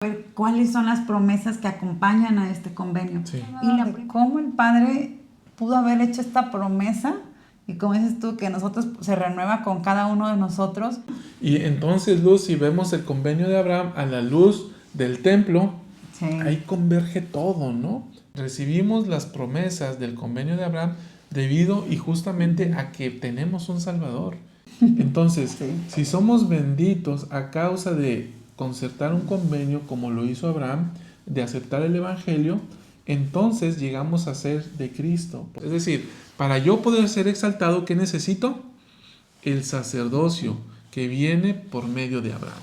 ver cuáles son las promesas que acompañan a este convenio. Sí. Y cómo el Padre pudo haber hecho esta promesa, y como dices tú, que nosotros se renueva con cada uno de nosotros. Y entonces, Luz, si vemos el convenio de Abraham a la luz del templo, Sí. ahí converge todo, ¿no? Recibimos las promesas del convenio de Abraham debido y justamente a que tenemos un Salvador. Entonces, Sí. si somos benditos a causa de concertar un convenio como lo hizo Abraham, de aceptar el Evangelio, entonces llegamos a ser de Cristo. Es decir, para yo poder ser exaltado, ¿qué necesito? El sacerdocio que viene por medio de Abraham.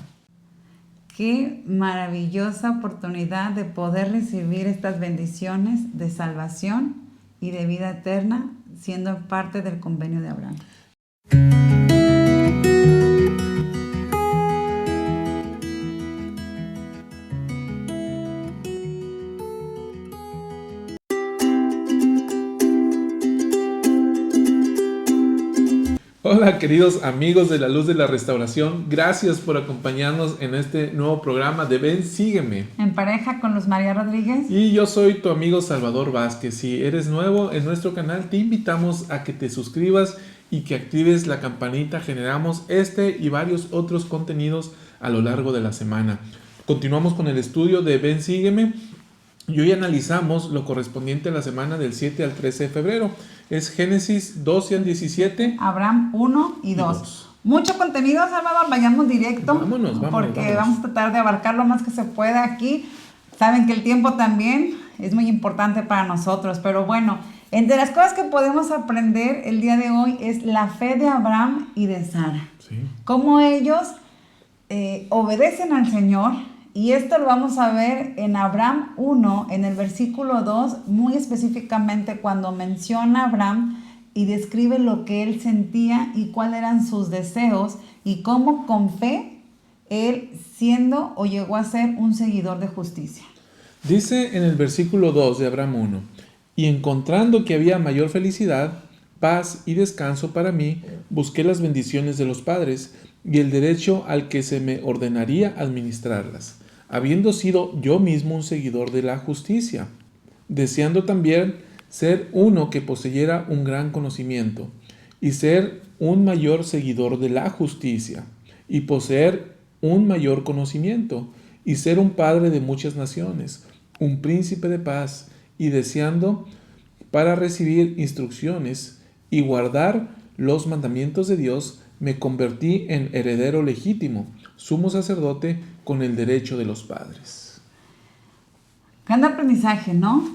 Qué maravillosa oportunidad de poder recibir estas bendiciones de salvación y de vida eterna siendo parte del convenio de Abraham. Hola queridos amigos de la Luz de la Restauración, gracias por acompañarnos en este nuevo programa de Ven, Sígueme. En pareja con Luz María Rodríguez. Y yo soy tu amigo Salvador Vázquez. Si eres nuevo en nuestro canal, te invitamos a que te suscribas y que actives la campanita. Generamos este y varios otros contenidos a lo largo de la semana. Continuamos con el estudio de Ven, Sígueme. Y hoy analizamos lo correspondiente a la semana del 7 al 13 de febrero. Es Génesis 12 al 17. Abraham 1 y 2. Mucho contenido, Salvador, vayamos directo. Vámonos. Porque vamos a tratar de abarcar lo más que se pueda aquí. Saben que el tiempo también es muy importante para nosotros, pero bueno, entre las cosas que podemos aprender el día de hoy es la fe de Abraham y de Sara. Sí. Cómo ellos obedecen al Señor. Y esto lo vamos a ver en Abraham 1, en el versículo 2, muy específicamente cuando menciona a Abraham y describe lo que él sentía y cuáles eran sus deseos y cómo con fe él siendo o llegó a ser un seguidor de justicia. Dice en el versículo 2 de Abraham 1, y encontrando que había mayor felicidad, paz y descanso para mí, busqué las bendiciones de los padres y el derecho al que se me ordenaría administrarlas, habiendo sido yo mismo un seguidor de la justicia, deseando también ser uno que poseyera un gran conocimiento, y ser un mayor seguidor de la justicia, y poseer un mayor conocimiento, y ser un padre de muchas naciones, un príncipe de paz, y deseando para recibir instrucciones y guardar los mandamientos de Dios, me convertí en heredero legítimo, sumo sacerdote con el derecho de los padres. Gran aprendizaje, ¿no?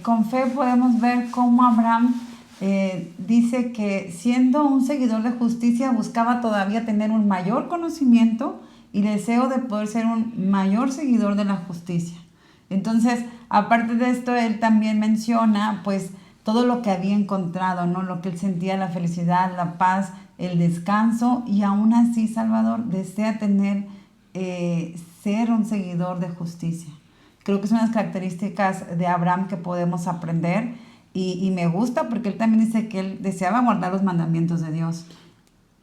Con fe podemos ver cómo Abraham dice que siendo un seguidor de justicia buscaba todavía tener un mayor conocimiento y deseo de poder ser un mayor seguidor de la justicia. Entonces, aparte de esto, él también menciona pues todo lo que había encontrado, ¿no? Lo que él sentía, la felicidad, la paz, el descanso, y aún así, Salvador, desea tener, ser un seguidor de justicia. Creo que son las características de Abraham que podemos aprender y me gusta porque él también dice que él deseaba guardar los mandamientos de Dios.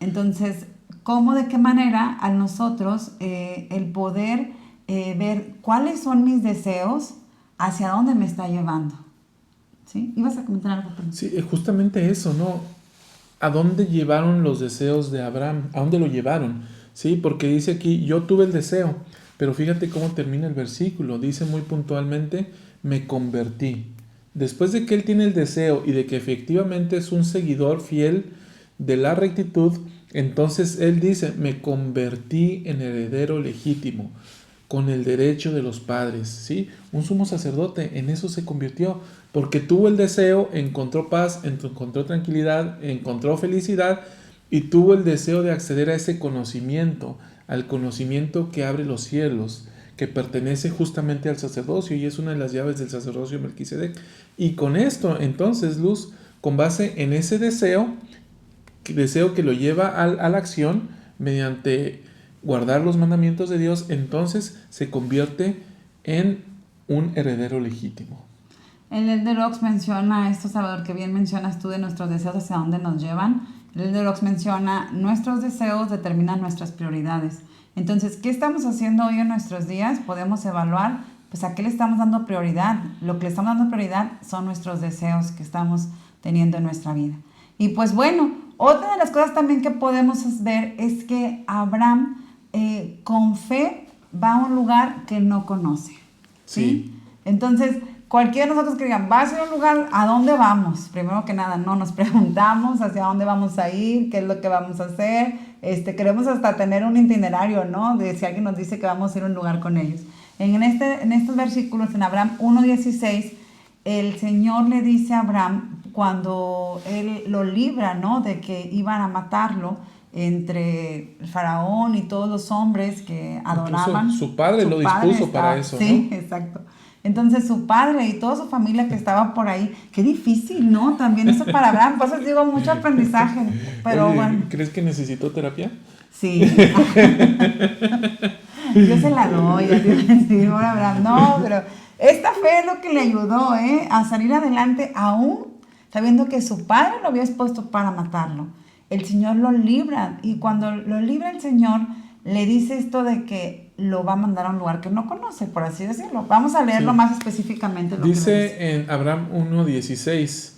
Entonces, ¿cómo, de qué manera a nosotros el poder ver cuáles son mis deseos, hacia dónde me está llevando? ¿Sí? ¿Ibas a comentar algo? Sí, justamente eso, ¿no? ¿A dónde llevaron los deseos de Abraham? ¿A dónde lo llevaron? Sí, porque dice aquí, yo tuve el deseo, pero fíjate cómo termina el versículo. Dice muy puntualmente, me convertí. Después de que él tiene el deseo y de que efectivamente es un seguidor fiel de la rectitud, entonces él dice, me convertí en heredero legítimo, con el derecho de los padres, ¿sí? Un sumo sacerdote, en eso se convirtió, porque tuvo el deseo, encontró paz, encontró tranquilidad, encontró felicidad y tuvo el deseo de acceder a ese conocimiento, al conocimiento que abre los cielos, que pertenece justamente al sacerdocio y es una de las llaves del sacerdocio Melquisedec. Y con esto, entonces, Luz, con base en ese deseo que lo lleva a la acción mediante guardar los mandamientos de Dios, entonces se convierte en un heredero legítimo. El Elder Ox menciona esto, Salvador, que bien mencionas tú de nuestros deseos hacia dónde nos llevan. El Elder Ox menciona, nuestros deseos determinan nuestras prioridades. Entonces, ¿qué estamos haciendo hoy en nuestros días? Podemos evaluar, pues, ¿a qué le estamos dando prioridad? Lo que le estamos dando prioridad son nuestros deseos que estamos teniendo en nuestra vida. Y pues bueno, otra de las cosas también que podemos ver es que Abraham con fe va a un lugar que no conoce. ¿Sí? Entonces, cualquiera de nosotros que digan, va a ser un lugar, ¿a dónde vamos? Primero que nada, no nos preguntamos hacia dónde vamos a ir, qué es lo que vamos a hacer. Queremos hasta tener un itinerario, ¿no? De si alguien nos dice que vamos a ir a un lugar con ellos. En estos versículos, en Abraham 1:16, el Señor le dice a Abraham, cuando él lo libra, ¿no? De que iban a matarlo entre el faraón y todos los hombres que adoraban. Incluso su padre lo dispuso para eso, sí, ¿no? exacto. Entonces su padre y toda su familia que estaba por ahí, qué difícil, ¿no? También eso para Abraham, pues digo, mucho aprendizaje, pero Oye, bueno. ¿crees que necesitó terapia? Sí. Yo se la doy, así, por Abraham. No, pero esta fe es lo que le ayudó, a salir adelante aún sabiendo que su padre lo había expuesto para matarlo. El Señor lo libra, y cuando lo libra el Señor, le dice esto de que lo va a mandar a un lugar que no conoce, por así decirlo. Vamos a leerlo más específicamente. Dice en Abraham 1:16,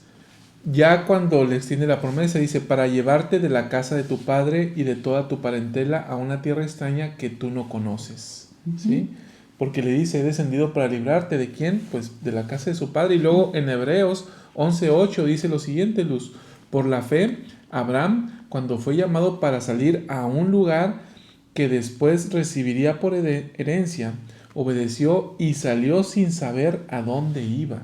ya cuando le extiende la promesa, dice, para llevarte de la casa de tu padre y de toda tu parentela a una tierra extraña que tú no conoces. ¿Sí? Porque le dice, he descendido para librarte de quién, pues de la casa de su padre. Y luego en Hebreos 11:8 dice lo siguiente, Luz, por la fe, Abraham, cuando fue llamado para salir a un lugar que después recibiría por herencia, obedeció y salió sin saber a dónde iba.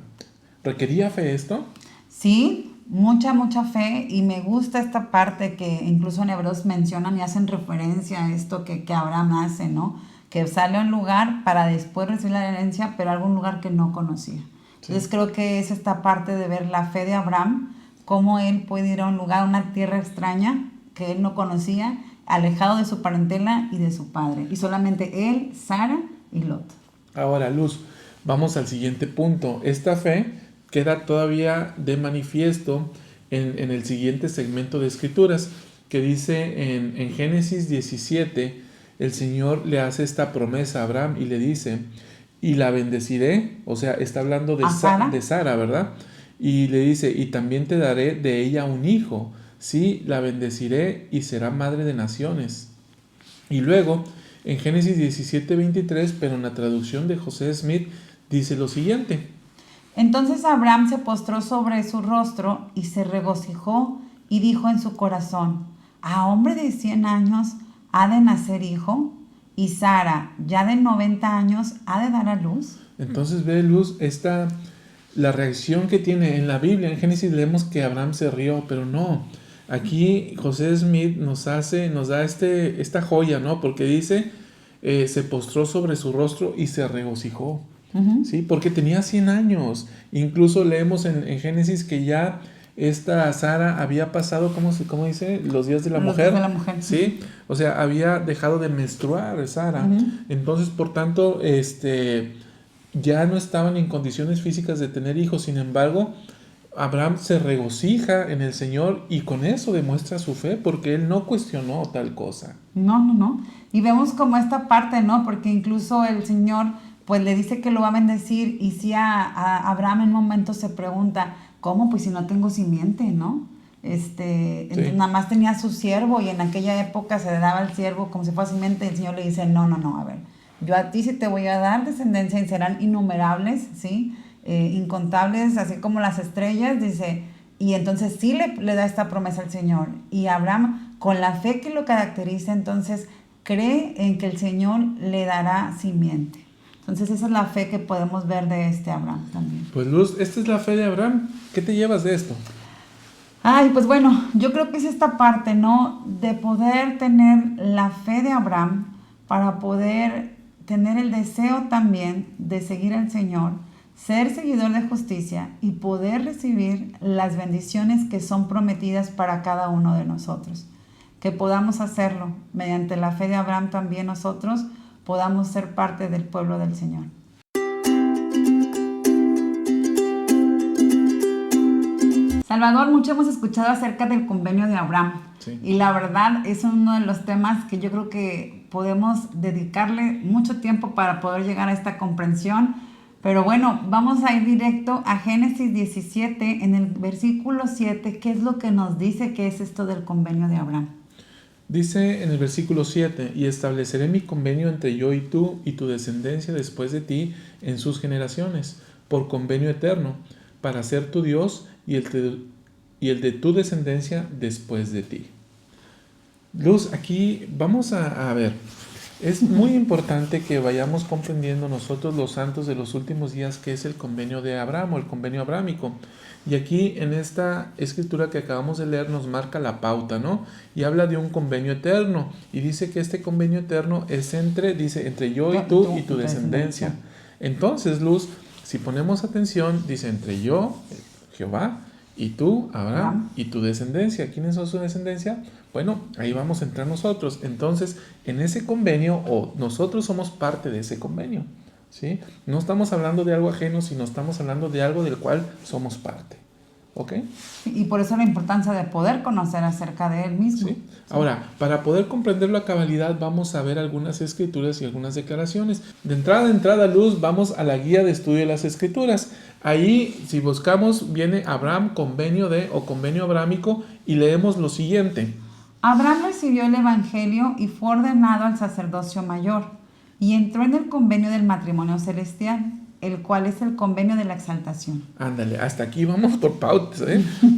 ¿Requería fe esto? Sí, mucha fe, y me gusta esta parte que incluso en Hebreos mencionan y hacen referencia a esto que Abraham hace, ¿no? Que sale a un lugar para después recibir la herencia, pero a algún lugar que no conocía. Entonces creo que es esta parte de ver la fe de Abraham, cómo él puede ir a un lugar, a una tierra extraña que él no conocía, alejado de su parentela y de su padre. Y solamente él, Sara y Lot. Ahora, Luz, vamos al siguiente punto. Esta fe queda todavía de manifiesto en el siguiente segmento de escrituras, que dice en Génesis 17, el Señor le hace esta promesa a Abraham y le dice, y la bendeciré, o sea, está hablando de Sara, ¿verdad? Y le dice, y también te daré de ella un hijo, sí, la bendeciré y será madre de naciones. Y luego, en Génesis 17:23, pero en la traducción de José Smith, dice lo siguiente. Entonces Abraham se postró sobre su rostro y se regocijó y dijo en su corazón, ¿a hombre de 100 años ha de nacer hijo? ¿Y Sara, ya de 90 años, ha de dar a luz? Entonces ve, Luz, la reacción que tiene en la Biblia. En Génesis leemos que Abraham se rió, pero no. Aquí José Smith nos da esta joya, ¿no? Porque dice, se postró sobre su rostro y se regocijó. ¿Sí? Porque tenía 100 años. Incluso leemos en Génesis que ya esta Sara había pasado, ¿cómo dice? Los días de la mujer. Días de la mujer. ¿Sí? O sea, había dejado de menstruar Sara. Entonces, por tanto, ya no estaban en condiciones físicas de tener hijos. Sin embargo, Abraham se regocija en el Señor y con eso demuestra su fe, porque él no cuestionó tal cosa. No. Y vemos como esta parte, ¿no? Porque incluso el Señor pues le dice que lo va a bendecir, y si a Abraham en un momento se pregunta, ¿cómo? Pues si no tengo simiente, ¿no? Entonces nada más tenía a su siervo, y en aquella época se le daba al siervo como si fuera simiente, y el Señor le dice, no, a ver, yo a ti sí te voy a dar descendencia y serán innumerables, ¿sí? Incontables, así como las estrellas, dice, y entonces sí le da esta promesa al Señor, y Abraham, con la fe que lo caracteriza, entonces cree en que el Señor le dará simiente. Entonces esa es la fe que podemos ver de Abraham también. Pues Luz, esta es la fe de Abraham. ¿Qué te llevas de esto? Ay, pues bueno, yo creo que es esta parte, ¿no? De poder tener la fe de Abraham para poder tener el deseo también de seguir al Señor, ser seguidor de justicia y poder recibir las bendiciones que son prometidas para cada uno de nosotros. Que podamos hacerlo mediante la fe de Abraham también nosotros podamos ser parte del pueblo del Señor. Salvador, mucho hemos escuchado acerca del convenio de Abraham. Sí. Y la verdad es uno de los temas que yo creo que podemos dedicarle mucho tiempo para poder llegar a esta comprensión. Pero bueno, vamos a ir directo a Génesis 17, en el versículo 7, ¿qué es lo que nos dice que es esto del convenio de Abraham? Dice en el versículo 7, y estableceré mi convenio entre yo y tu descendencia después de ti en sus generaciones, por convenio eterno, para ser tu Dios y el de tu descendencia después de ti. Luz, aquí vamos a ver, es muy importante que vayamos comprendiendo nosotros los santos de los últimos días qué es el convenio de Abraham o el convenio abrámico. Y aquí en esta escritura que acabamos de leer nos marca la pauta, ¿no? Y habla de un convenio eterno. Y dice que este convenio eterno es entre yo y tu descendencia. Entonces, Luz, si ponemos atención, dice entre yo, Jehová, y tú, Abraham, y tu descendencia. ¿Quiénes son su descendencia? Bueno, ahí vamos a entrar nosotros. Entonces, en ese convenio, nosotros somos parte de ese convenio, ¿sí? No estamos hablando de algo ajeno, sino estamos hablando de algo del cual somos parte. ¿Ok? Y por eso la importancia de poder conocer acerca de él mismo. ¿Sí? Ahora, para poder comprenderlo a cabalidad, vamos a ver algunas escrituras y algunas declaraciones. De entrada, Luz, vamos a la guía de estudio de las escrituras. Ahí, si buscamos, viene Abraham, convenio abrámico, y leemos lo siguiente. Abraham recibió el evangelio y fue ordenado al sacerdocio mayor, y entró en el convenio del matrimonio celestial, el cual es el convenio de la exaltación. Ándale, hasta aquí vamos por pautas,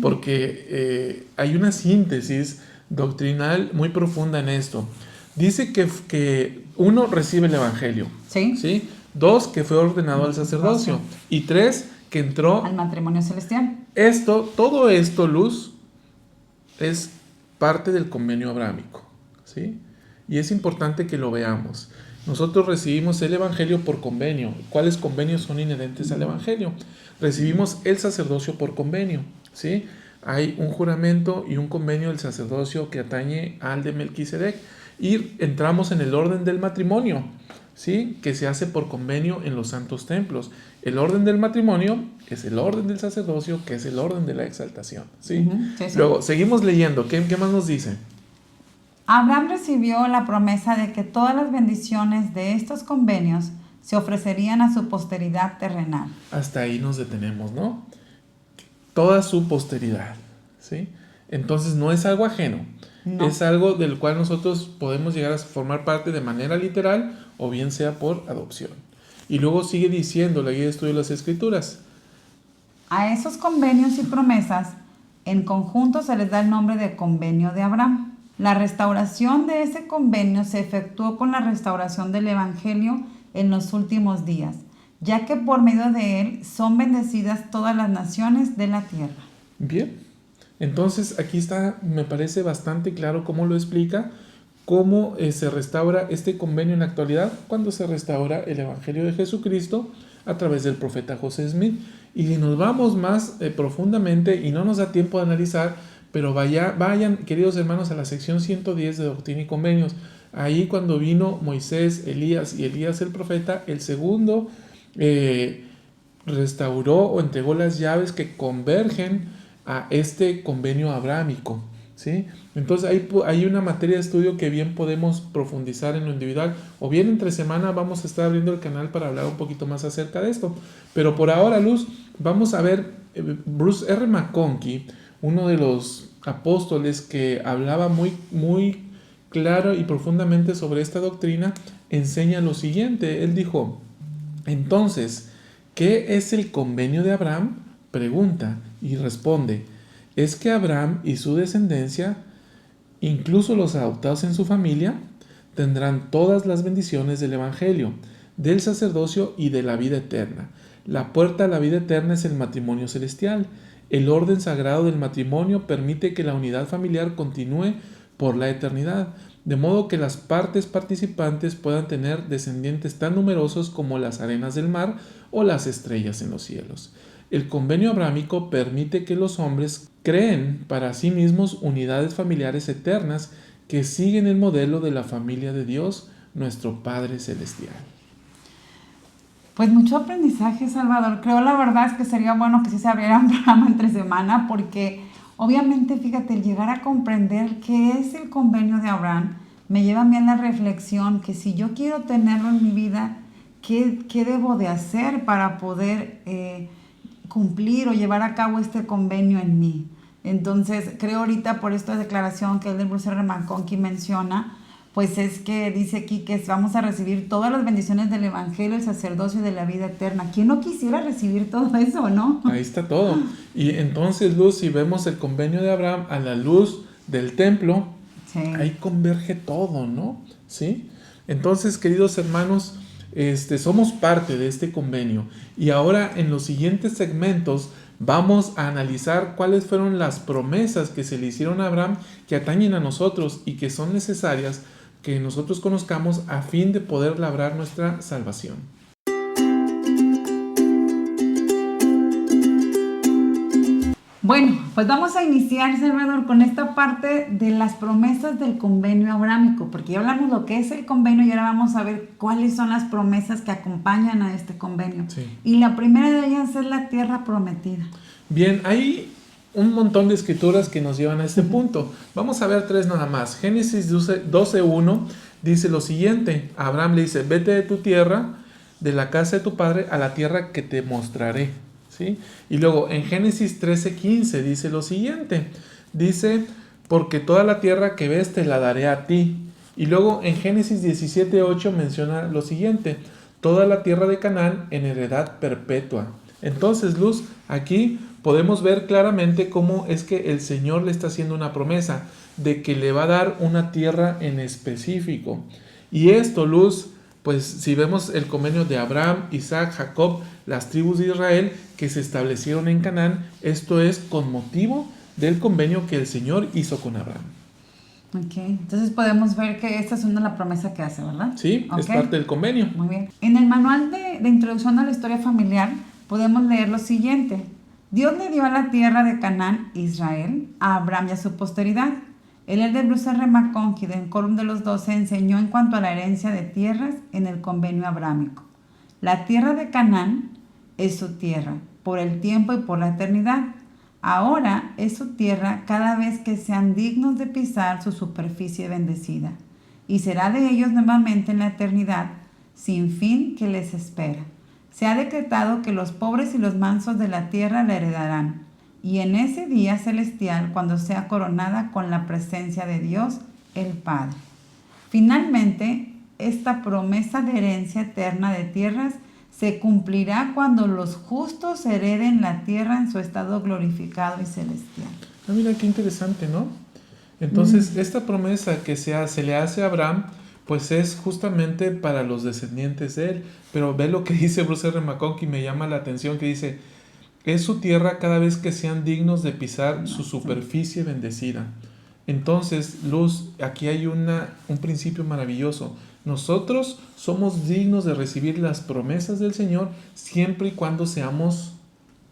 porque hay una síntesis doctrinal muy profunda en esto. Dice que uno recibe el evangelio, ¿sí? 2, que fue ordenado al sacerdocio, y 3, que entró al matrimonio celestial. Todo esto, Luz, es parte del convenio abrámico, ¿sí? Y es importante que lo veamos. Nosotros recibimos el evangelio por convenio. ¿Cuáles convenios son inherentes al evangelio? Recibimos el sacerdocio por convenio, ¿sí? Hay un juramento y un convenio del sacerdocio que atañe al de Melquisedec. Y entramos en el orden del matrimonio, ¿sí? Que se hace por convenio en los santos templos. El orden del matrimonio es el orden del sacerdocio, que es el orden de la exaltación, ¿sí? Sí. Luego, seguimos leyendo. ¿Qué más nos dice? Abraham recibió la promesa de que todas las bendiciones de estos convenios se ofrecerían a su posteridad terrenal. Hasta ahí nos detenemos, ¿no? Toda su posteridad, ¿sí? Entonces no es algo ajeno, no. Es algo del cual nosotros podemos llegar a formar parte de manera literal o bien sea por adopción. Y luego sigue diciendo la guía de estudio de las escrituras. A esos convenios y promesas en conjunto se les da el nombre de convenio de Abraham. La restauración de ese convenio se efectuó con la restauración del evangelio en los últimos días, ya que por medio de él son bendecidas todas las naciones de la tierra. Bien, entonces aquí está, me parece bastante claro cómo lo explica, cómo se restaura este convenio en la actualidad, cuando se restaura el evangelio de Jesucristo a través del profeta José Smith. Y si nos vamos más profundamente, y no nos da tiempo de analizar, pero vayan, queridos hermanos, a la sección 110 de Doctrina y Convenios. Ahí cuando vino Moisés, Elías y Elías el profeta, el segundo restauró o entregó las llaves que convergen a este convenio abrámico, ¿sí? Entonces hay una materia de estudio que bien podemos profundizar en lo individual, o bien entre semana vamos a estar abriendo el canal para hablar un poquito más acerca de esto. Pero por ahora, Luz, vamos a ver Bruce R. McConkie, uno de los apóstoles que hablaba muy claro y profundamente sobre esta doctrina, enseña lo siguiente. Él dijo: entonces, ¿qué es el convenio de Abraham? Pregunta y responde: es que Abraham y su descendencia, incluso los adoptados en su familia, tendrán todas las bendiciones del evangelio, del sacerdocio y de la vida eterna. La puerta a la vida eterna es el matrimonio celestial. El orden sagrado del matrimonio permite que la unidad familiar continúe por la eternidad, de modo que las partes participantes puedan tener descendientes tan numerosos como las arenas del mar o las estrellas en los cielos. El convenio abrámico permite que los hombres creen para sí mismos unidades familiares eternas que siguen el modelo de la familia de Dios, nuestro Padre Celestial. Pues mucho aprendizaje, Salvador. Creo la verdad es que sería bueno que sí se abriera un programa entre semana, porque obviamente, fíjate, el llegar a comprender qué es el convenio de Abraham me lleva a mí a la reflexión que si yo quiero tenerlo en mi vida, ¿qué debo de hacer para poder cumplir o llevar a cabo este convenio en mí? Entonces, creo ahorita por esta declaración que el de Bruce R. McConkie menciona, pues es que dice aquí que vamos a recibir todas las bendiciones del Evangelio, el sacerdocio y de la vida eterna. ¿Quién no quisiera recibir todo eso, no? Ahí está todo. Y entonces, Luz, si vemos el convenio de Abraham a la luz del templo, Sí. ahí converge todo, ¿no? ¿Sí? Entonces, queridos hermanos, somos parte de este convenio. Y ahora en los siguientes segmentos vamos a analizar cuáles fueron las promesas que se le hicieron a Abraham que atañen a nosotros y que son necesarias que nosotros conozcamos a fin de poder labrar nuestra salvación. Bueno, pues vamos a iniciar, Salvador, con esta parte de las promesas del convenio abrámico, porque ya hablamos lo que es el convenio y ahora vamos a ver cuáles son las promesas que acompañan a este convenio. Sí. Y la primera de ellas es la tierra prometida. Bien, hay un montón de escrituras que nos llevan a este punto. Vamos a ver 3 nada más. Génesis 12:1 dice lo siguiente. A Abraham le dice, vete de tu tierra, de la casa de tu padre, a la tierra que te mostraré. ¿Sí? Y luego en Génesis 13:15 dice lo siguiente. Dice, porque toda la tierra que ves te la daré a ti. Y luego en Génesis 17:8 menciona lo siguiente. Toda la tierra de Canaán en heredad perpetua. Entonces, Luz, aquí podemos ver claramente cómo es que el Señor le está haciendo una promesa de que le va a dar una tierra en específico. Y esto, Luz, pues si vemos el convenio de Abraham, Isaac, Jacob, las tribus de Israel que se establecieron en Canaán, esto es con motivo del convenio que el Señor hizo con Abraham. Ok, entonces podemos ver que esta es una de las promesas que hace, ¿verdad? Sí, es parte del convenio. Muy bien. En el manual de introducción a la historia familiar podemos leer lo siguiente. Dios le dio a la tierra de Canaán, Israel, a Abraham y a su posteridad. El elder Bruce R. McConkie del Quórum de los 12 enseñó en cuanto a la herencia de tierras en el convenio abrámico. La tierra de Canaán es su tierra, por el tiempo y por la eternidad. Ahora es su tierra cada vez que sean dignos de pisar su superficie bendecida, y será de ellos nuevamente en la eternidad, sin fin que les espera. Se ha decretado que los pobres y los mansos de la tierra la heredarán, y en ese día celestial, cuando sea coronada con la presencia de Dios, el Padre. Finalmente, esta promesa de herencia eterna de tierras se cumplirá cuando los justos hereden la tierra en su estado glorificado y celestial. Ah, mira qué interesante, ¿no? Entonces, esta promesa que se le hace a Abraham, pues es justamente para los descendientes de él. Pero ve lo que dice Bruce R. McConkie, me llama la atención, que dice, es su tierra cada vez que sean dignos de pisar su superficie bendecida. Entonces, Luz, aquí hay un principio maravilloso. Nosotros somos dignos de recibir las promesas del Señor siempre y cuando seamos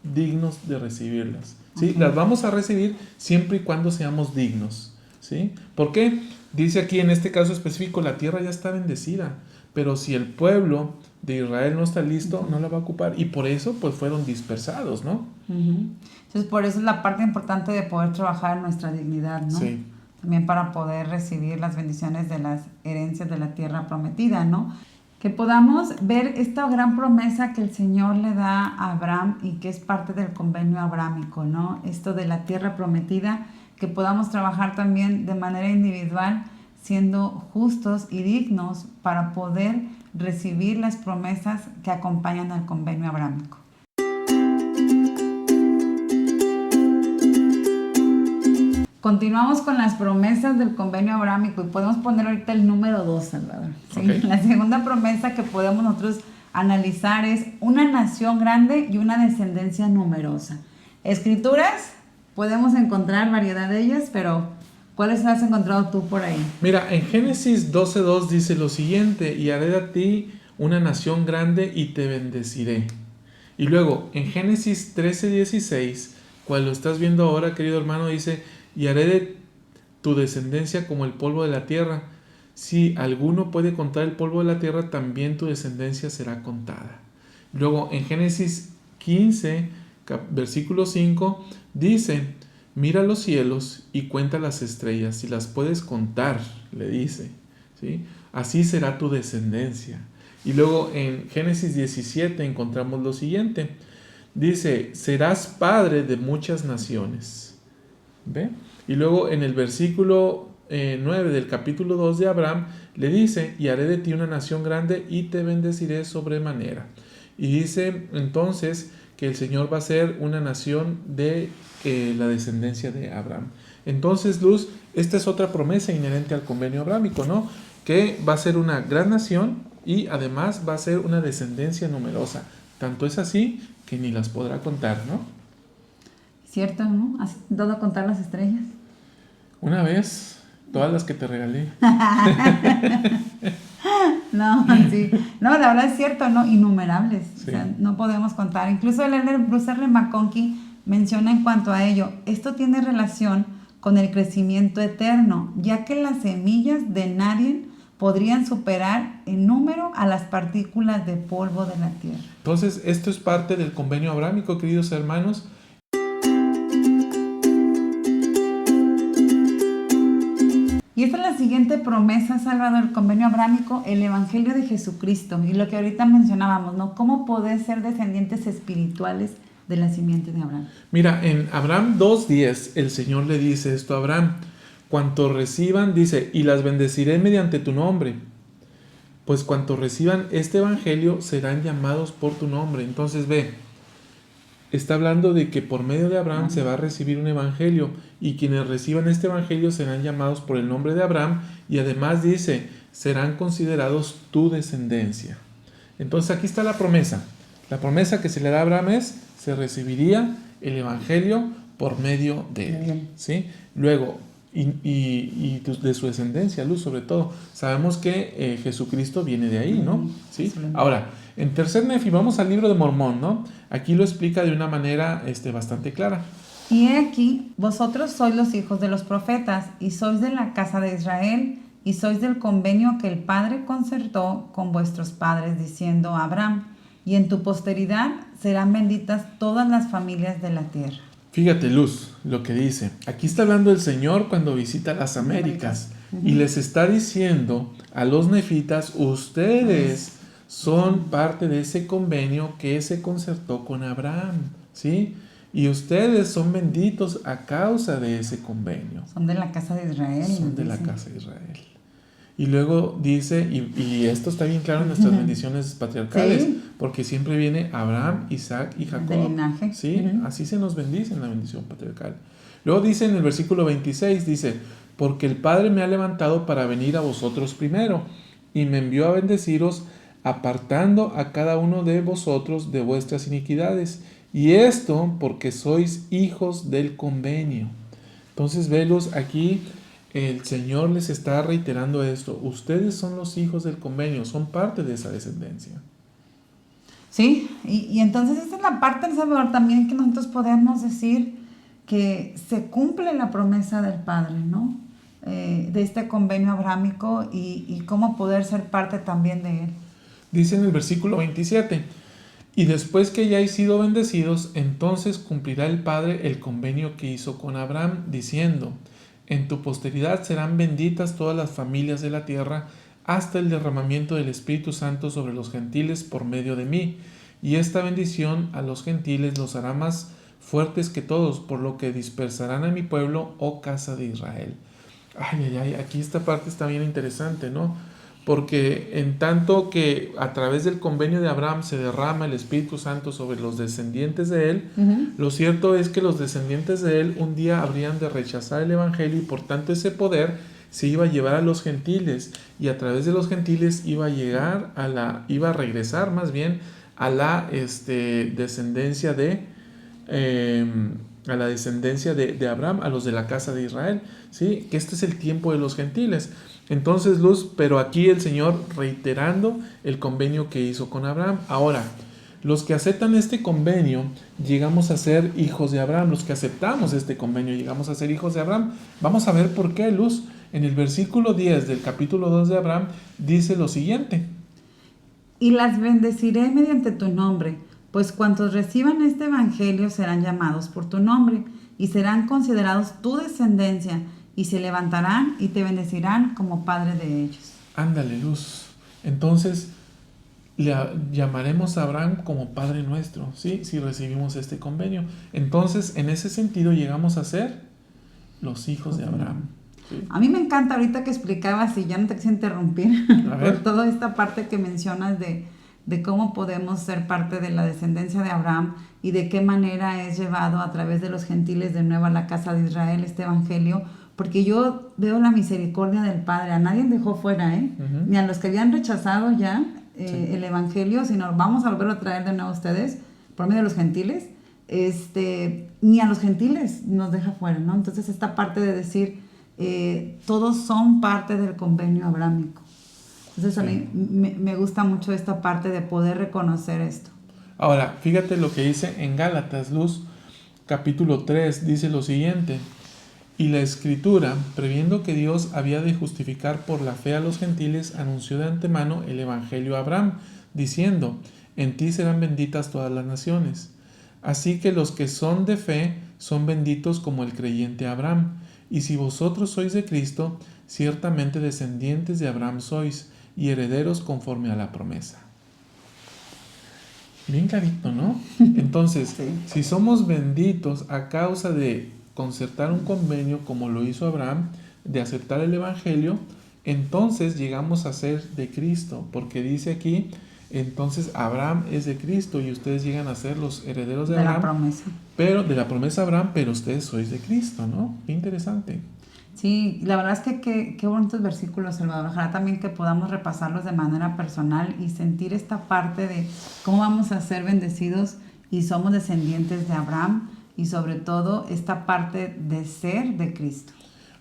dignos de recibirlas. ¿Sí? Okay. Las vamos a recibir siempre y cuando seamos dignos. ¿Sí? ¿Por qué? Dice aquí en este caso específico, la tierra ya está bendecida, pero si el pueblo de Israel no está listo, no la va a ocupar, y por eso pues fueron dispersados, ¿no? Entonces por eso es la parte importante de poder trabajar en nuestra dignidad, ¿no? Sí. También para poder recibir las bendiciones de las herencias de la tierra prometida, ¿no? Que podamos ver esta gran promesa que el Señor le da a Abraham y que es parte del convenio abrámico, ¿no? Esto de la tierra prometida, que podamos trabajar también de manera individual, siendo justos y dignos para poder recibir las promesas que acompañan al convenio abrámico. Continuamos con las promesas del convenio abrámico y podemos poner ahorita el número 2, Salvador. ¿Sí? Okay. La segunda promesa que podemos nosotros analizar es una nación grande y una descendencia numerosa. Escrituras, podemos encontrar variedad de ellas, pero ¿cuáles has encontrado tú por ahí? Mira, en Génesis 12:2 dice lo siguiente, y haré de ti una nación grande y te bendeciré. Y luego, en Génesis 13:16, cual lo estás viendo ahora, querido hermano, dice, y haré de tu descendencia como el polvo de la tierra. Si alguno puede contar el polvo de la tierra, también tu descendencia será contada. Luego, en Génesis 15, versículo 5, dice, mira los cielos y cuenta las estrellas, si las puedes contar, le dice. ¿sí? Así será tu descendencia. Y luego en Génesis 17 encontramos lo siguiente. Dice, serás padre de muchas naciones. ¿Ve? Y luego en el versículo 9 del capítulo 2 de Abraham le dice, y haré de ti una nación grande y te bendeciré sobremanera. Y dice entonces que el Señor va a ser una nación de la descendencia de Abraham. Entonces, Luz, esta es otra promesa inherente al convenio abrámico, ¿no? Que va a ser una gran nación y además va a ser una descendencia numerosa. Tanto es así que ni las podrá contar, ¿no? Cierto, ¿no? ¿Has dado a contar las estrellas? Una vez, todas las que te regalé. No, sí. No, la verdad es cierto, ¿no? Innumerables. Sí. O sea, no podemos contar. Incluso el Bruce R. McConkie menciona en cuanto a ello, esto tiene relación con el crecimiento eterno, ya que las semillas de nadie podrían superar en número a las partículas de polvo de la tierra. Entonces, esto es parte del convenio abrámico, queridos hermanos. Y esta es la siguiente promesa, Salvador, el convenio abrámico, el Evangelio de Jesucristo. Y lo que ahorita mencionábamos, ¿no? ¿Cómo poder ser descendientes espirituales de la simiente de Abraham? Mira, en Abraham 2:10, el Señor le dice esto a Abraham. Cuanto reciban, dice, y las bendeciré mediante tu nombre. Pues cuanto reciban este evangelio serán llamados por tu nombre. Entonces ve, está hablando de que por medio de Abraham se va a recibir un evangelio y quienes reciban este evangelio serán llamados por el nombre de Abraham y además dice, serán considerados tu descendencia. Entonces aquí está la promesa. La promesa que se le da a Abraham es, se recibiría el evangelio por medio de él, ¿sí? Luego, y de su descendencia, Luz, sobre todo. Sabemos que Jesucristo viene de ahí, ¿no? ¿Sí? Ahora, en Tercer Nefi, vamos al libro de Mormón, ¿no? Aquí lo explica de una manera bastante clara. Y he aquí, vosotros sois los hijos de los profetas, y sois de la casa de Israel, y sois del convenio que el Padre concertó con vuestros padres, diciendo a Abraham, y en tu posteridad serán benditas todas las familias de la tierra. Fíjate, Luz, lo que dice. Aquí está hablando el Señor cuando visita las Américas y les está diciendo a los nefitas, ustedes son parte de ese convenio que se concertó con Abraham, ¿sí? Y ustedes son benditos a causa de ese convenio. Son de la casa de Israel. Son de la casa de Israel. Y luego dice, y esto está bien claro en nuestras bendiciones patriarcales, sí, porque siempre viene Abraham, Isaac y Jacob. De linaje. Sí, así se nos bendice en la bendición patriarcal. Luego dice en el versículo 26, dice, porque el Padre me ha levantado para venir a vosotros primero, y me envió a bendeciros, apartando a cada uno de vosotros de vuestras iniquidades. Y esto porque sois hijos del convenio. Entonces, velos aquí. El Señor les está reiterando esto. Ustedes son los hijos del convenio, son parte de esa descendencia. Sí, y entonces esta es la parte, Salvador, también que nosotros podemos decir que se cumple la promesa del Padre, ¿no? De este convenio abrámico y cómo poder ser parte también de él. Dice en el versículo 27, y después que hayáis sido bendecidos, entonces cumplirá el Padre el convenio que hizo con Abraham, diciendo, en tu posteridad serán benditas todas las familias de la tierra hasta el derramamiento del Espíritu Santo sobre los gentiles por medio de mí. Y esta bendición a los gentiles los hará más fuertes que todos, por lo que dispersarán a mi pueblo, oh casa de Israel. Ay, aquí esta parte está bien interesante, ¿no? Porque en tanto que a través del convenio de Abraham se derrama el Espíritu Santo sobre los descendientes de él, lo cierto es que los descendientes de él un día habrían de rechazar el Evangelio y por tanto ese poder se iba a llevar a los gentiles y a través de los gentiles iba a regresar más bien a la descendencia de Abraham, a los de la casa de Israel, ¿sí? Que este es el tiempo de los gentiles. Entonces, Luz, pero aquí el Señor reiterando el convenio que hizo con Abraham. Ahora, los que aceptan este convenio, llegamos a ser hijos de Abraham. Los que aceptamos este convenio, llegamos a ser hijos de Abraham. Vamos a ver por qué, Luz. En el versículo 10 del capítulo 2 de Abraham, dice lo siguiente. Y las bendeciré mediante tu nombre, pues cuantos reciban este evangelio serán llamados por tu nombre, y serán considerados tu descendencia, y se levantarán y te bendecirán como padre de ellos. Ándale, Luz. Entonces, llamaremos a Abraham como Padre nuestro, ¿sí? Si recibimos este convenio. Entonces, en ese sentido, llegamos a ser los hijos de Abraham. ¿Sí? A mí me encanta ahorita que explicabas, y ya no te quise interrumpir, por toda esta parte que mencionas de cómo podemos ser parte de la descendencia de Abraham y de qué manera es llevado a través de los gentiles de nuevo a la casa de Israel este evangelio, porque yo veo la misericordia del Padre, a nadie dejó fuera, ni a los que habían rechazado ya el evangelio, sino vamos a volverlo a traer de nuevo a ustedes por medio de los gentiles, ni a los gentiles nos deja fuera, ¿no? Entonces esta parte de decir, todos son parte del convenio abrámico. Entonces a mí me gusta mucho esta parte de poder reconocer esto. Ahora, fíjate lo que dice en Gálatas, Luz, capítulo 3, dice lo siguiente: y la Escritura, previendo que Dios había de justificar por la fe a los gentiles, anunció de antemano el evangelio a Abraham, diciendo: en ti serán benditas todas las naciones. Así que los que son de fe son benditos como el creyente Abraham. Y si vosotros sois de Cristo, ciertamente descendientes de Abraham sois, y herederos conforme a la promesa. Bien clarito, ¿no? Entonces, si somos benditos a causa de concertar un convenio como lo hizo Abraham, de aceptar el evangelio, entonces llegamos a ser de Cristo, porque dice aquí, entonces Abraham es de Cristo y ustedes llegan a ser los herederos de Abraham. La promesa. Pero de la promesa de Abraham, pero ustedes sois de Cristo, ¿no? Qué interesante. Sí, la verdad es que qué bonitos versículos, Salvador. Ojalá también que podamos repasarlos de manera personal y sentir esta parte de cómo vamos a ser bendecidos y somos descendientes de Abraham, y sobre todo esta parte de ser de Cristo.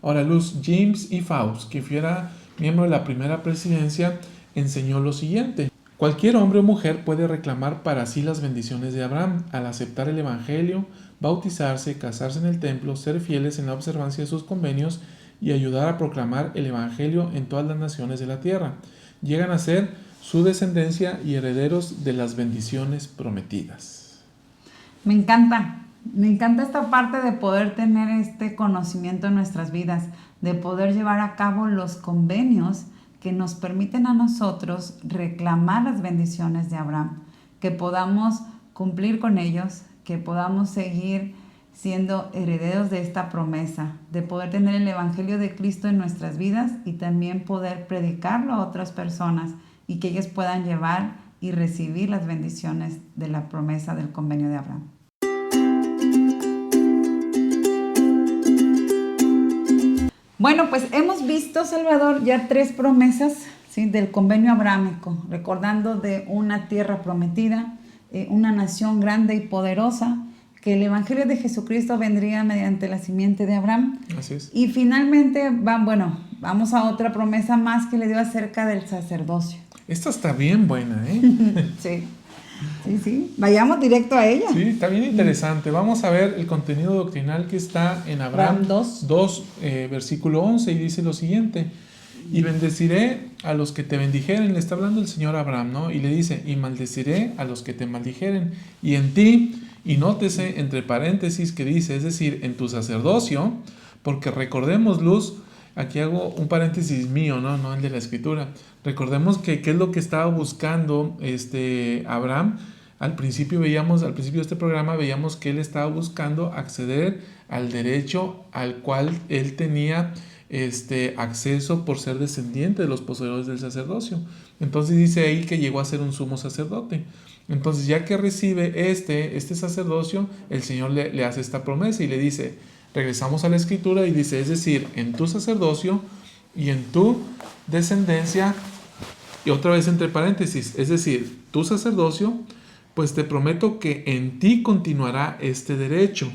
Ahora, Luz, James E. Faust, que fuera miembro de la primera presidencia, enseñó lo siguiente: cualquier hombre o mujer puede reclamar para sí las bendiciones de Abraham al aceptar el evangelio, bautizarse, casarse en el templo, ser fieles en la observancia de sus convenios y ayudar a proclamar el evangelio en todas las naciones de la tierra. Llegan a ser su descendencia y herederos de las bendiciones prometidas. Me encanta esta parte de poder tener este conocimiento en nuestras vidas, de poder llevar a cabo los convenios que nos permiten a nosotros reclamar las bendiciones de Abraham, que podamos cumplir con ellos, que podamos seguir siendo herederos de esta promesa, de poder tener el evangelio de Cristo en nuestras vidas y también poder predicarlo a otras personas y que ellos puedan llevar y recibir las bendiciones de la promesa del convenio de Abraham. Bueno, pues hemos visto, Salvador, ya 3 promesas, ¿sí?, del convenio abrámico, recordando de una tierra prometida, una nación grande y poderosa, que el evangelio de Jesucristo vendría mediante la simiente de Abraham. Así es. Y finalmente, vamos a otra promesa más que le dio acerca del sacerdocio. Esta está bien buena, ¿eh? Sí. Vayamos directo a ella. Sí, está bien interesante. Vamos a ver el contenido doctrinal que está en Abraham 2, versículo 11, y dice lo siguiente: y bendeciré a los que te bendijeren. Le está hablando el Señor a Abraham, ¿no? Y le dice: y maldeciré a los que te maldijeren. Y en ti, y nótese entre paréntesis que dice, es decir, en tu sacerdocio, porque recordemos, Luz, aquí hago un paréntesis mío, no el de la Escritura. Recordemos que qué es lo que estaba buscando Abraham. Al principio de este programa veíamos que él estaba buscando acceder al derecho al cual él tenía acceso por ser descendiente de los poseedores del sacerdocio. Entonces dice ahí que llegó a ser un sumo sacerdote. Entonces, ya que recibe este sacerdocio, el Señor le hace esta promesa y le dice, regresamos a la Escritura y dice, es decir, en tu sacerdocio y en tu descendencia, y otra vez entre paréntesis, es decir, tu sacerdocio, pues te prometo que en ti continuará este derecho.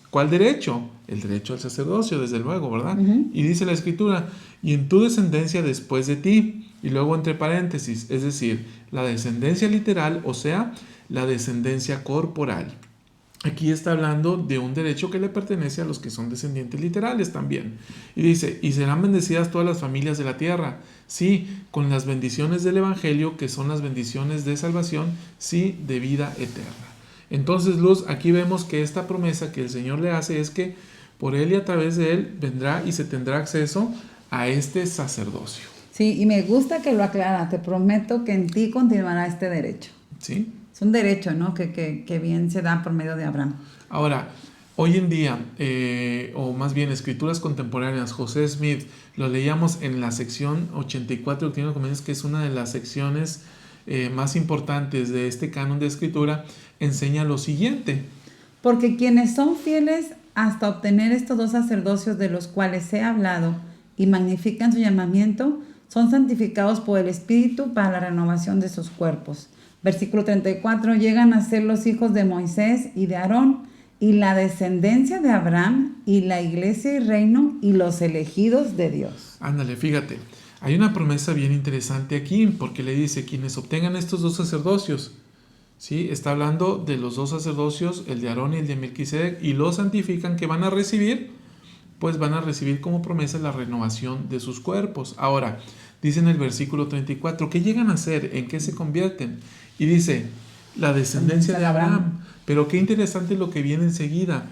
¿Cuál derecho? El derecho al sacerdocio, desde luego, ¿verdad? Uh-huh. Y dice la Escritura, y en tu descendencia después de ti, y luego entre paréntesis, es decir, la descendencia literal, o sea, la descendencia corporal. Aquí está hablando de un derecho que le pertenece a los que son descendientes literales también. Y dice, y serán bendecidas todas las familias de la tierra. Sí, con las bendiciones del Evangelio, que son las bendiciones de salvación, sí, de vida eterna. Entonces, Luz, aquí vemos que esta promesa que el Señor le hace es que por Él y a través de Él vendrá y se tendrá acceso a este sacerdocio. Sí, y me gusta que lo aclara. Te prometo que en ti continuará este derecho. ¿Sí? Es un derecho, ¿no? Que bien se da por medio de Abraham. Ahora, hoy en día, o más bien escrituras contemporáneas, José Smith, lo leíamos en la sección 84 de Doctrina y Convenios, que es una de las secciones más importantes de este canon de escritura, enseña lo siguiente. Porque quienes son fieles hasta obtener estos dos sacerdocios de los cuales he hablado y magnifican su llamamiento, son santificados por el Espíritu para la renovación de sus cuerpos. Versículo 34, llegan a ser los hijos de Moisés y de Aarón, y la descendencia de Abraham, y la iglesia y reino, y los elegidos de Dios. Ándale, fíjate, hay una promesa bien interesante aquí, porque le dice, quienes obtengan estos dos sacerdocios, ¿sí? Está hablando de los dos sacerdocios, el de Aarón y el de Melquisedec, y los santifican, que van a recibir, pues van a recibir como promesa la renovación de sus cuerpos. Ahora, dice en el versículo 34, ¿qué llegan a ser? ¿En qué se convierten? Y dice, la descendencia de Abraham. Pero qué interesante lo que viene enseguida,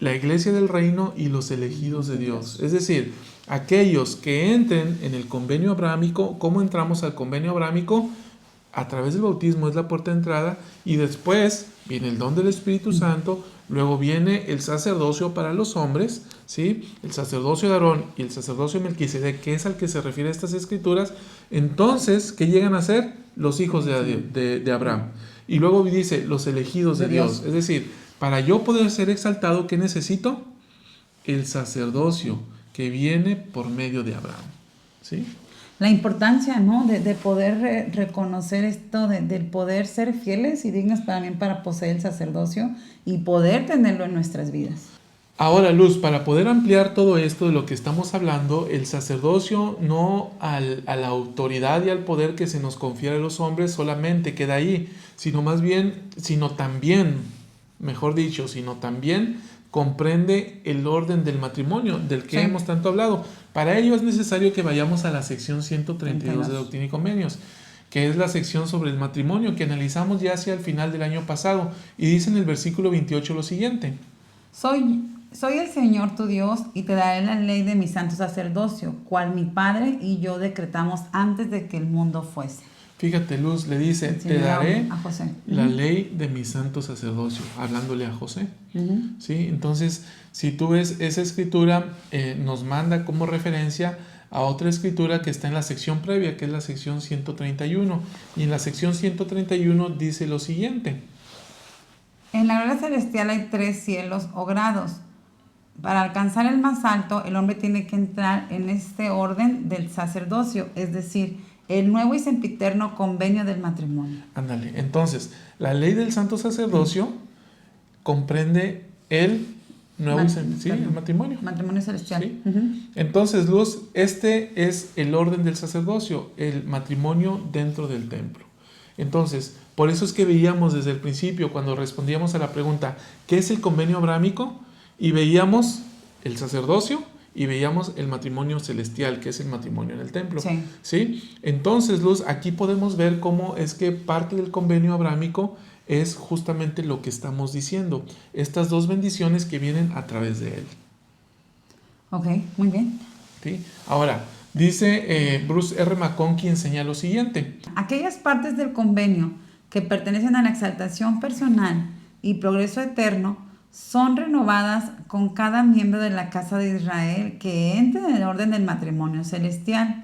la iglesia del reino y los elegidos de Dios. Es decir, aquellos que entren en el convenio abrahámico. ¿Cómo entramos al convenio abrahámico? A través del bautismo, es la puerta de entrada, y después viene el don del Espíritu Santo, luego viene el sacerdocio para los hombres, ¿sí? El sacerdocio de Aarón y el sacerdocio de Melquisedec, que es al que se refiere a estas escrituras. Entonces, ¿qué llegan a ser? Los hijos de Abraham. Y luego dice, los elegidos de Dios. Es decir, para yo poder ser exaltado, ¿qué necesito? El sacerdocio que viene por medio de Abraham, ¿sí? La importancia, ¿no? De poder reconocer esto, del poder ser fieles y dignos también para poseer el sacerdocio y poder tenerlo en nuestras vidas. Ahora, Luz, para poder ampliar todo esto de lo que estamos hablando, el sacerdocio no a la autoridad y al poder que se nos confiere a los hombres solamente queda ahí, sino también comprende el orden del matrimonio, del que hemos tanto hablado. Para ello es necesario que vayamos a la sección 132 de Doctrina y Convenios, que es la sección sobre el matrimonio que analizamos ya hacia el final del año pasado, y dice en el versículo 28 lo siguiente. Soy el Señor tu Dios, y te daré la ley de mi santo sacerdocio, cual mi Padre y yo decretamos antes de que el mundo fuese. Fíjate, Luz, le dice, te daré la ley de mi santo sacerdocio, hablándole a José. ¿Sí? Entonces, si tú ves esa escritura, nos manda como referencia a otra escritura que está en la sección previa, que es la sección 131. Y en la sección 131 dice lo siguiente. En la gloria celestial hay 3 cielos o grados. Para alcanzar el más alto, el hombre tiene que entrar en este orden del sacerdocio, es decir, el nuevo y sempiterno convenio del matrimonio. Ándale, entonces, la ley del santo sacerdocio comprende el nuevo el matrimonio. Matrimonio celestial. ¿Sí? Entonces, Luz, este es el orden del sacerdocio, el matrimonio dentro del templo. Entonces, por eso es que veíamos desde el principio, cuando respondíamos a la pregunta, ¿qué es el convenio abrámico? Y veíamos el sacerdocio y veíamos el matrimonio celestial, que es el matrimonio en el templo. Sí. ¿Sí? Entonces, Luz, aquí podemos ver cómo es que parte del convenio abrámico es justamente lo que estamos diciendo. Estas dos bendiciones que vienen a través de él. Ok, muy bien. ¿Sí? Ahora, dice Bruce R. McConkie, enseña lo siguiente. Aquellas partes del convenio que pertenecen a la exaltación personal y progreso eterno son renovadas con cada miembro de la casa de Israel que entre en el orden del matrimonio celestial.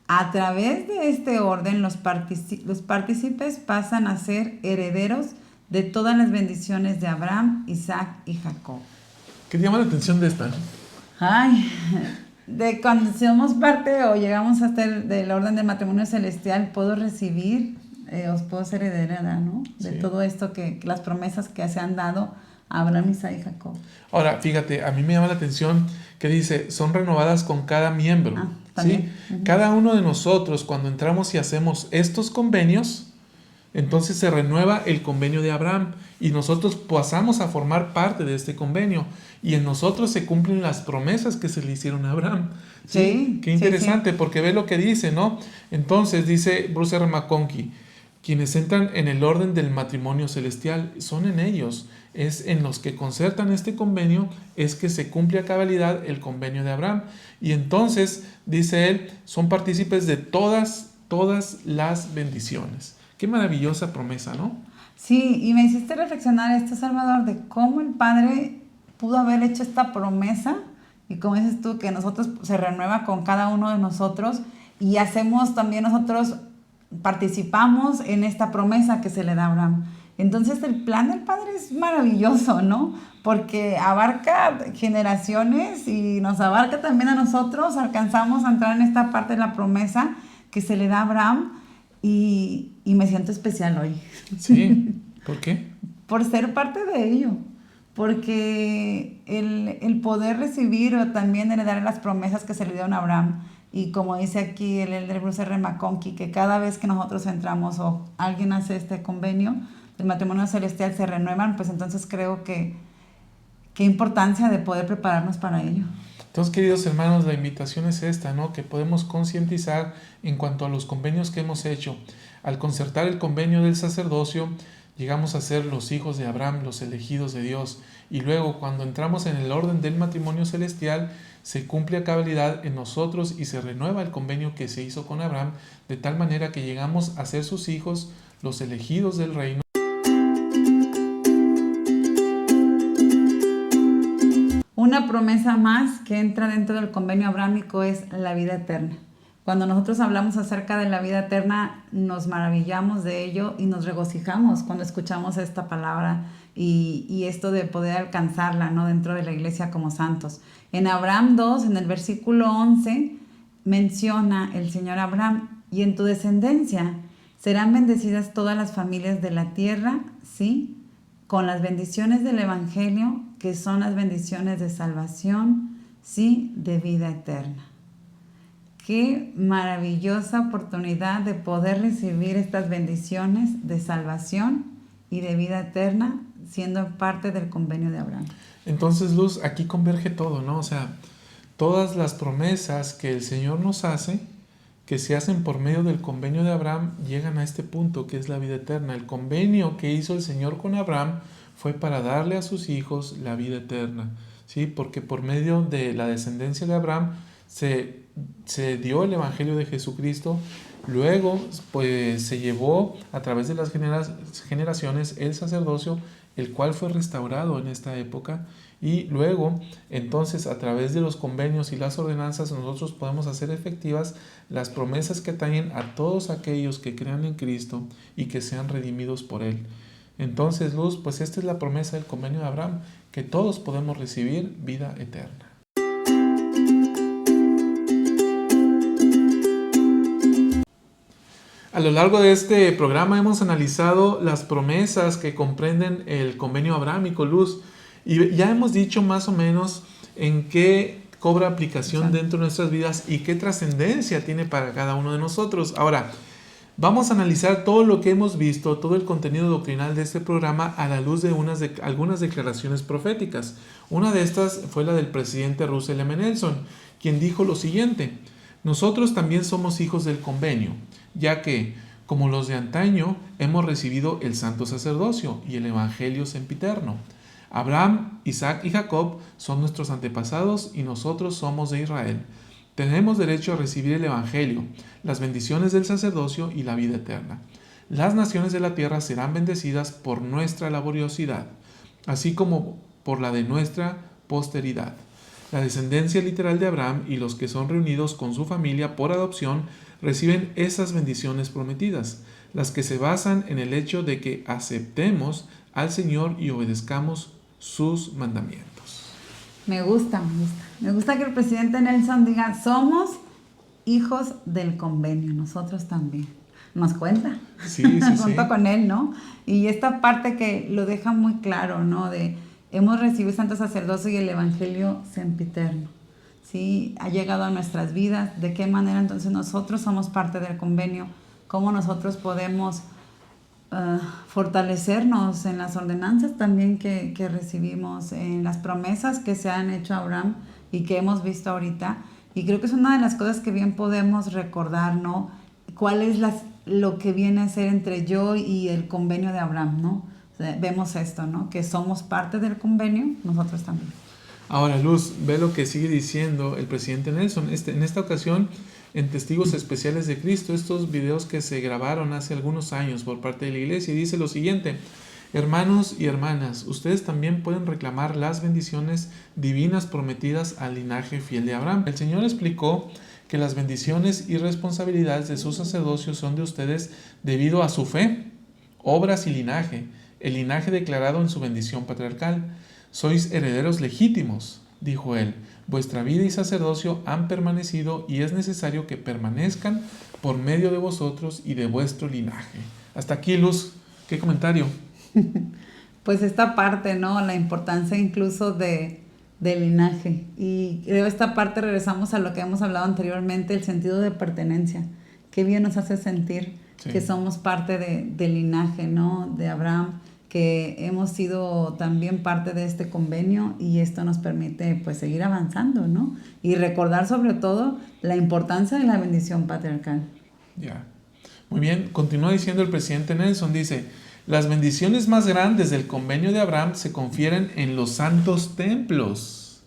A través de este orden, los partícipes pasan a ser herederos de todas las bendiciones de Abraham, Isaac y Jacob. ¿Qué te llama la atención de esta? Ay, de cuando somos parte o llegamos a ser del orden del matrimonio celestial, puedo recibir, os puedo ser heredera, ¿no? De todo esto que las promesas que se han dado a Abraham, Isaac y Jacob. Ahora, fíjate, a mí me llama la atención que dice, son renovadas con cada miembro. ¿Sí? Cada uno de nosotros, cuando entramos y hacemos estos convenios, entonces se renueva el convenio de Abraham y nosotros pasamos a formar parte de este convenio y en nosotros se cumplen las promesas que se le hicieron a Abraham. ¿Sí? Qué interesante, porque ve lo que dice, ¿no? Entonces dice Bruce R. McConkie, quienes entran en el orden del matrimonio celestial. Son en ellos, es en los que concertan este convenio, es que se cumple a cabalidad el convenio de Abraham. Y entonces, dice él, son partícipes de todas las bendiciones. Qué maravillosa promesa, ¿no? Sí, y me hiciste reflexionar esto, Salvador, de cómo el Padre pudo haber hecho esta promesa y como dices tú, que nosotros se renueva con cada uno de nosotros y hacemos también nosotros, participamos en esta promesa que se le da a Abraham. Entonces el plan del Padre es maravilloso, ¿no? Porque abarca generaciones y nos abarca también a nosotros, alcanzamos a entrar en esta parte de la promesa que se le da a Abraham y me siento especial hoy. Sí, ¿por qué? Por ser parte de ello, porque el poder recibir o también heredar las promesas que se le dieron a Abraham, y como dice aquí el elder Bruce R. McConkie, que cada vez que nosotros entramos o alguien hace este convenio del matrimonio celestial se renuevan, pues entonces creo que qué importancia de poder prepararnos para ello. Entonces, queridos hermanos, la invitación es esta, ¿no? Que podemos concientizar en cuanto a los convenios que hemos hecho. Al concertar el convenio del sacerdocio, llegamos a ser los hijos de Abraham, los elegidos de Dios. Y luego, cuando entramos en el orden del matrimonio celestial, se cumple a cabalidad en nosotros y se renueva el convenio que se hizo con Abraham, de tal manera que llegamos a ser sus hijos, los elegidos del reino. Una promesa más que entra dentro del convenio abrámico es la vida eterna. Cuando nosotros hablamos acerca de la vida eterna, nos maravillamos de ello y nos regocijamos cuando escuchamos esta palabra y esto de poder alcanzarla, ¿no? Dentro de la iglesia como santos. En Abraham 2, en el versículo 11, menciona el Señor Abraham, y en tu descendencia serán bendecidas todas las familias de la tierra, ¿sí? Con las bendiciones del Evangelio, que son las bendiciones de salvación, sí, de vida eterna. Qué maravillosa oportunidad de poder recibir estas bendiciones de salvación y de vida eterna, siendo parte del convenio de Abraham. Entonces, Luz, aquí converge todo, ¿no? O sea, todas las promesas que el Señor nos hace, que se hacen por medio del convenio de Abraham, llegan a este punto que es la vida eterna. El convenio que hizo el Señor con Abraham fue para darle a sus hijos la vida eterna, ¿sí? Porque por medio de la descendencia de Abraham se dio el Evangelio de Jesucristo. Luego, pues, se llevó a través de las generaciones el sacerdocio, el cual fue restaurado en esta época. Y luego, entonces, a través de los convenios y las ordenanzas, nosotros podemos hacer efectivas las promesas que atañen a todos aquellos que crean en Cristo y que sean redimidos por Él. Entonces, Luz, pues esta es la promesa del convenio de Abraham, que todos podemos recibir vida eterna. A lo largo de este programa hemos analizado las promesas que comprenden el convenio abrámico, Luz, y ya hemos dicho más o menos en qué cobra aplicación dentro de nuestras vidas y qué trascendencia tiene para cada uno de nosotros. Ahora, vamos a analizar todo lo que hemos visto, todo el contenido doctrinal de este programa a la luz de algunas declaraciones proféticas. Una de estas fue la del presidente Russell M. Nelson, quien dijo lo siguiente: nosotros también somos hijos del convenio, ya que, como los de antaño, hemos recibido el santo sacerdocio y el evangelio sempiterno. Abraham, Isaac y Jacob son nuestros antepasados y nosotros somos de Israel. Tenemos derecho a recibir el evangelio, las bendiciones del sacerdocio y la vida eterna. Las naciones de la tierra serán bendecidas por nuestra laboriosidad, así como por la de nuestra posteridad. La descendencia literal de Abraham y los que son reunidos con su familia por adopción reciben esas bendiciones prometidas, las que se basan en el hecho de que aceptemos al Señor y obedezcamos sus mandamientos. Me gusta. Me gusta que el presidente Nelson diga, somos hijos del convenio, nosotros también. Nos cuenta, junto con él, ¿no? Y esta parte que lo deja muy claro, ¿no? De hemos recibido el santo sacerdocio y el evangelio sempiterno, ¿sí? Ha llegado a nuestras vidas. ¿De qué manera entonces nosotros somos parte del convenio? ¿Cómo nosotros podemos fortalecernos en las ordenanzas también que recibimos, en las promesas que se han hecho a Abraham y que hemos visto ahorita? Y creo que es una de las cosas que bien podemos recordar, ¿no? ¿Cuál es lo que viene a ser entre yo y el convenio de Abraham, ¿no? O sea, vemos esto, ¿no? Que somos parte del convenio, nosotros también. Ahora, Luz, ve lo que sigue diciendo el presidente Nelson. En esta ocasión, en Testigos Especiales de Cristo, estos videos que se grabaron hace algunos años por parte de la iglesia, dice lo siguiente: hermanos y hermanas, ustedes también pueden reclamar las bendiciones divinas prometidas al linaje fiel de Abraham. El Señor explicó que las bendiciones y responsabilidades de su sacerdocio son de ustedes debido a su fe, obras y linaje, el linaje declarado en su bendición patriarcal. Sois herederos legítimos, dijo él. Vuestra vida y sacerdocio han permanecido y es necesario que permanezcan por medio de vosotros y de vuestro linaje. Hasta aquí, Luz, ¿qué comentario? Pues esta parte, ¿no? La importancia incluso del linaje. Y creo esta parte regresamos a lo que hemos hablado anteriormente, el sentido de pertenencia. Qué bien nos hace sentir que somos parte del linaje, ¿no? De Abraham, que hemos sido también parte de este convenio y esto nos permite pues seguir avanzando, ¿no? Y recordar sobre todo la importancia de la bendición patriarcal. Ya. Muy bien, continúa diciendo el presidente Nelson, dice: las bendiciones más grandes del convenio de Abraham se confieren en los santos templos.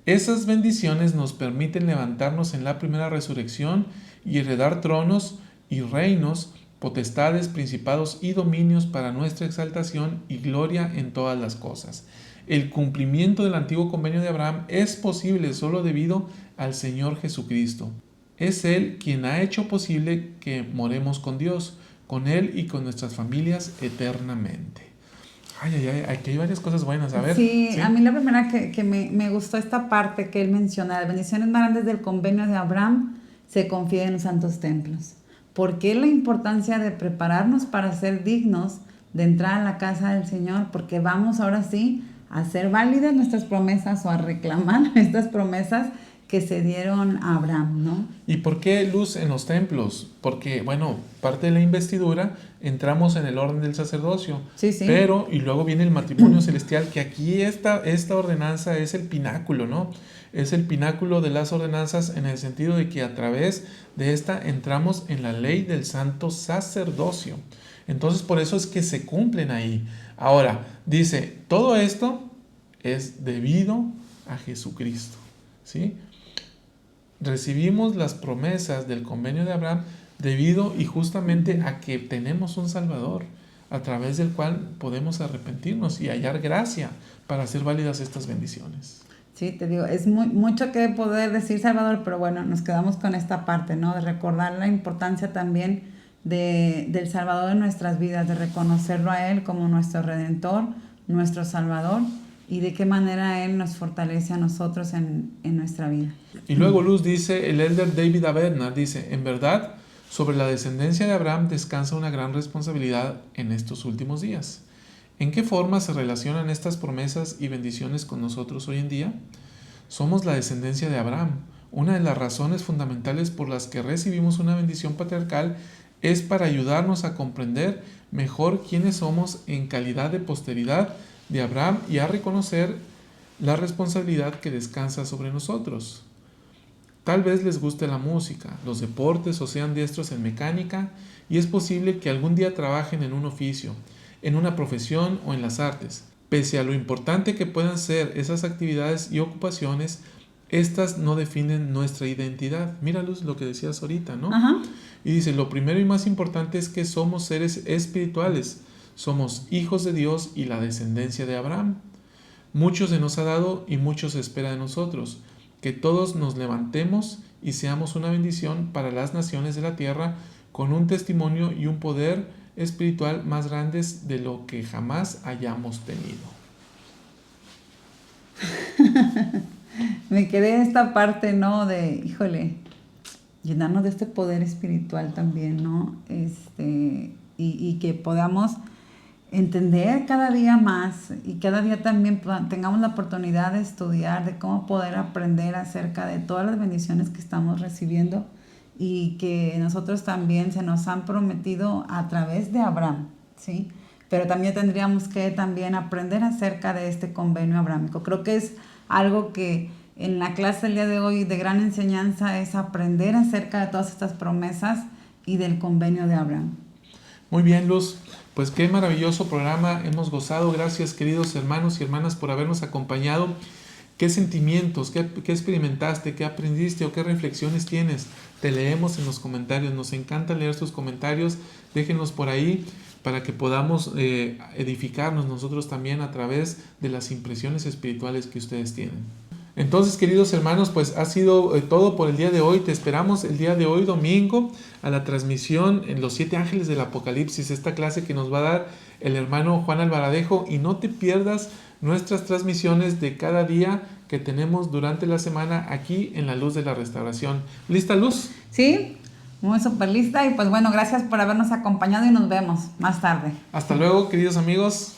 Esas bendiciones nos permiten levantarnos en la primera resurrección y heredar tronos y reinos, potestades, principados y dominios para nuestra exaltación y gloria en todas las cosas. El cumplimiento del antiguo convenio de Abraham es posible solo debido al Señor Jesucristo. Es Él quien ha hecho posible que moremos con Dios, con Él y con nuestras familias eternamente. Aquí hay varias cosas buenas. A ver. Sí, a mí la primera que me gustó esta parte que él menciona, las bendiciones más grandes del convenio de Abraham se confieren en los santos templos. ¿Por qué la importancia de prepararnos para ser dignos de entrar a la casa del Señor? Porque vamos ahora sí a hacer válidas nuestras promesas o a reclamar estas promesas que se dieron a Abraham, ¿no? ¿Y por qué luz en los templos? Porque, bueno, parte de la investidura entramos en el orden del sacerdocio. Sí. Pero, y luego viene el matrimonio celestial, que aquí esta ordenanza es el pináculo, ¿no? Es el pináculo de las ordenanzas en el sentido de que a través de esta entramos en la ley del santo sacerdocio. Entonces, por eso es que se cumplen ahí. Ahora, dice, todo esto es debido a Jesucristo, ¿sí? Recibimos las promesas del convenio de Abraham debido y justamente a que tenemos un Salvador a través del cual podemos arrepentirnos y hallar gracia para hacer válidas estas bendiciones. Sí, te digo, es mucho que poder decir, Salvador, pero bueno, nos quedamos con esta parte, ¿no? De recordar la importancia también del Salvador en nuestras vidas, de reconocerlo a Él como nuestro Redentor, nuestro Salvador, y de qué manera Él nos fortalece a nosotros en nuestra vida. Y luego Luz dice, el elder David Abednar dice, en verdad, sobre la descendencia de Abraham descansa una gran responsabilidad en estos últimos días. ¿En qué forma se relacionan estas promesas y bendiciones con nosotros hoy en día? Somos la descendencia de Abraham. Una de las razones fundamentales por las que recibimos una bendición patriarcal es para ayudarnos a comprender mejor quiénes somos en calidad de posteridad de Abraham y a reconocer la responsabilidad que descansa sobre nosotros. Tal vez les guste la música, los deportes o sean diestros en mecánica y es posible que algún día trabajen en un oficio, en una profesión o en las artes. Pese a lo importante que puedan ser esas actividades y ocupaciones, estas no definen nuestra identidad. Mira, Luz, lo que decías ahorita, ¿no? Ajá. Y dice, lo primero y más importante es que somos seres espirituales, somos hijos de Dios y la descendencia de Abraham. Mucho se nos ha dado y mucho se espera de nosotros, que todos nos levantemos y seamos una bendición para las naciones de la tierra con un testimonio y un poder espiritual más grandes de lo que jamás hayamos tenido. Me quedé en esta parte, ¿no? De, híjole, llenarnos de este poder espiritual también, ¿no? Y que podamos entender cada día más y cada día también tengamos la oportunidad de estudiar, de cómo poder aprender acerca de todas las bendiciones que estamos recibiendo y que nosotros también se nos han prometido a través de Abraham, ¿sí? Pero también tendríamos que también aprender acerca de este convenio abrámico. Creo que es algo que en la clase del día de hoy de gran enseñanza es aprender acerca de todas estas promesas y del convenio de Abraham. Muy bien, Luz. Pues qué maravilloso programa hemos gozado. Gracias, queridos hermanos y hermanas, por habernos acompañado. ¿Qué sentimientos, qué experimentaste, qué aprendiste o qué reflexiones tienes? Te leemos en los comentarios. Nos encanta leer sus comentarios. Déjenos por ahí para que podamos edificarnos nosotros también a través de las impresiones espirituales que ustedes tienen. Entonces, queridos hermanos, pues ha sido todo por el día de hoy. Te esperamos el día de hoy, domingo, a la transmisión en los 7 ángeles del Apocalipsis, esta clase que nos va a dar el hermano Juan Alvaradejo. Y no te pierdas nuestras transmisiones de cada día que tenemos durante la semana aquí en La Luz de la Restauración. ¿Lista, Luz? Sí, muy súper lista. Y pues bueno, gracias por habernos acompañado y nos vemos más tarde. Hasta luego, queridos amigos.